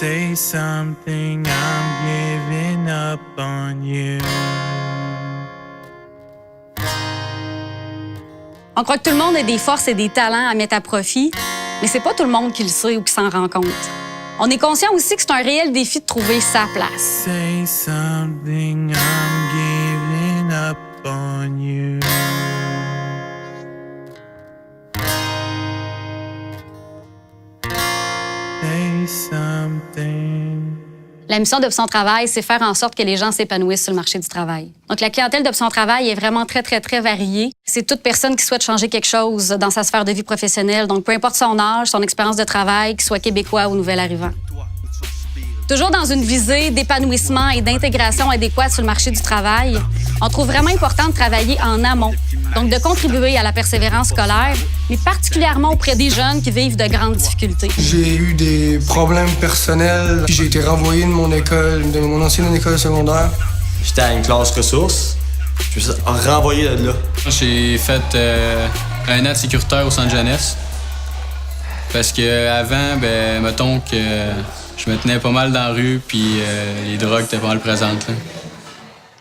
Say something, I'm giving up on you. On croit que tout le monde a des forces et des talents à mettre à profit, mais c'est pas tout le monde qui le sait ou qui s'en rend compte. On est conscient aussi que c'est un réel défi de trouver sa place. Say something, I'm giving up on you. Say something. La mission d'Option Travail, c'est faire en sorte que les gens s'épanouissent sur le marché du travail. Donc, la clientèle d'Option Travail est vraiment très, très, très variée. C'est toute personne qui souhaite changer quelque chose dans sa sphère de vie professionnelle. Donc, peu importe son âge, son expérience de travail, qu'il soit québécois ou nouvel arrivant. Toujours dans une visée d'épanouissement et d'intégration adéquate sur le marché du travail, on trouve vraiment important de travailler en amont, donc de contribuer à la persévérance scolaire, mais particulièrement auprès des jeunes qui vivent de grandes difficultés. J'ai eu des problèmes personnels, puis j'ai été renvoyé de mon école, de mon ancienne école secondaire. J'étais à une classe ressources, je me suis renvoyé de là. J'ai fait un an de sécuritaire au centre jeunesse. Parce qu'avant, mettons que je me tenais pas mal dans la rue, puis les drogues étaient pas mal présentes. Là.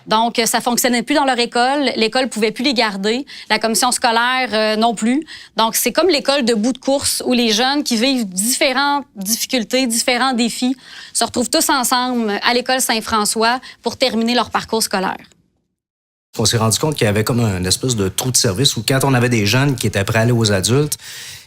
Donc, ça fonctionnait plus dans leur école. L'école pouvait plus les garder. La commission scolaire non plus. Donc, c'est comme l'école de bout de course où les jeunes qui vivent différentes difficultés, différents défis, se retrouvent tous ensemble à l'école Saint-François pour terminer leur parcours scolaire. On s'est rendu compte qu'il y avait comme une espèce de trou de service où quand on avait des jeunes qui étaient prêts à aller aux adultes,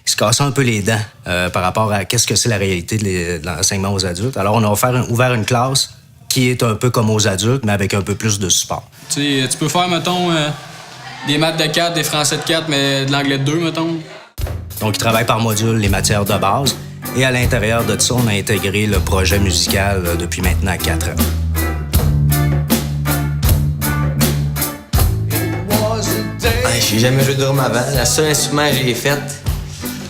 ils se cassaient un peu les dents par rapport à qu'est-ce que c'est la réalité de l'enseignement aux adultes. Alors, on a ouvert une classe qui est un peu comme aux adultes, mais avec un peu plus de support. Tu sais, tu peux faire, mettons, des maths de 4, des français de 4, mais de l'anglais de 2, mettons. Donc, ils travaillent par module les matières de base. Et à l'intérieur de ça, on a intégré le projet musical depuis maintenant 4 ans. J'ai jamais joué de drum avant. Le seul instrument que j'ai fait,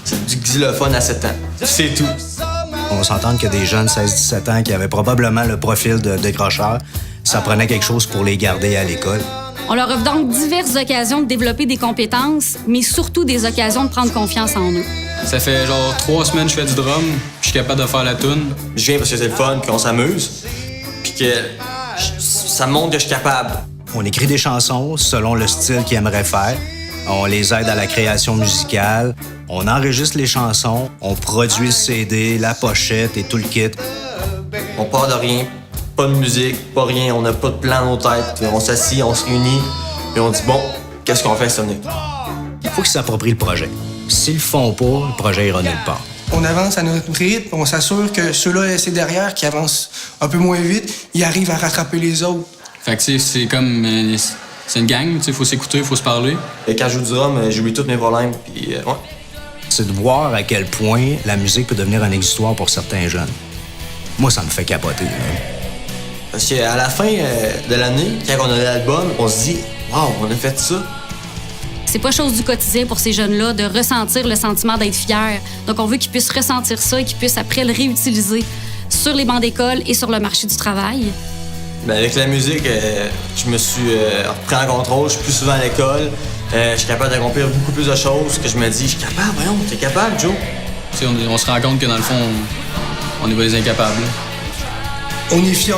c'est du xylophone à 7 ans. C'est tout. On s'entend qu'il y a des jeunes 16-17 ans qui avaient probablement le profil de décrocheur. Ça prenait quelque chose pour les garder à l'école. On leur offre donc diverses occasions de développer des compétences, mais surtout des occasions de prendre confiance en eux. Ça fait genre 3 semaines que je fais du drum, puis je suis capable de faire la toune. Je viens parce que c'est le fun, qu'on s'amuse, puis que ça montre que je suis capable. On écrit des chansons selon le style qu'ils aimeraient faire. On les aide à la création musicale. On enregistre les chansons. On produit le CD, la pochette et tout le kit. On part de rien. Pas de musique, pas rien. On n'a pas de plan dans nos têtes. On s'assit, on se réunit, et on dit bon, qu'est-ce qu'on fait cette année? Il faut qu'ils s'approprient le projet. S'ils le font pas, le projet ira nulle part. On avance à notre rythme, on s'assure que ceux-là laissés derrière, qui avancent un peu moins vite, ils arrivent à rattraper les autres. Fait que c'est comme... c'est une gang, il faut s'écouter, il faut se parler. Et quand je joue du drum, j'oublie tous mes problèmes, puis ouais. C'est de voir à quel point la musique peut devenir un exutoire pour certains jeunes. Moi, ça me fait capoter. Là. Parce qu'à la fin de l'année, quand on a l'album, on se dit « Wow, on a fait ça! » C'est pas chose du quotidien pour ces jeunes-là de ressentir le sentiment d'être fiers. Donc, on veut qu'ils puissent ressentir ça et qu'ils puissent après le réutiliser sur les bancs d'école et sur le marché du travail. Ben avec la musique, je me suis repris en contrôle, je suis plus souvent à l'école, je suis capable d'accomplir beaucoup plus de choses que je me dis, je suis capable, voyons, t'es capable, Joe? T'sais, on se rend compte que dans le fond, on n'est pas des incapables. On est fiers.